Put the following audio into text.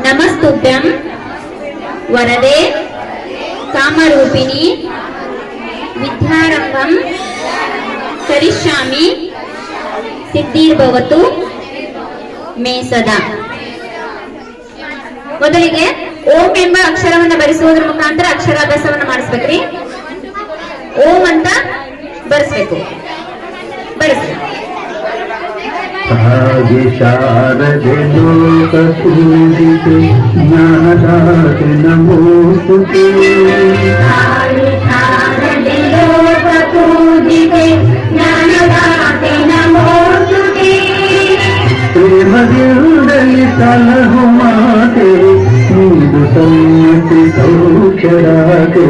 ನಮಸ್ತುಭ್ಯಂ ವರದೆ ಕಾಮರೂಪಿಣಿ ವಿದ್ಯಾರಂಭಂ ಕರಿಷ್ಯಾಮಿ ಸಿದ್ಧಿರ್ಭವತು ಮೇ ಸದಾ. ಮೊದಲಿಗೆ ಓಂ ಎಂಬ ಅಕ್ಷರವನ್ನ ಬರೆಸುವುದರ ಮುಖಾಂತರ ಅಕ್ಷರಾಭ್ಯಾಸವನ್ನ ಮಾಡಿಸ್ಬೇಕ್ರಿ. ಓಂ ಅಂತ ಬರೆಸ್ಬೇಕು. ಬರೆಸಿ. शारदे लोकपूजिते ज्ञानदाते नमोस्तुते शारदे लोकपूजिते ज्ञानदाते नमोस्तुते प्रेमदिन्दलि सलहु माते नीदु सन्मति सौख्यराते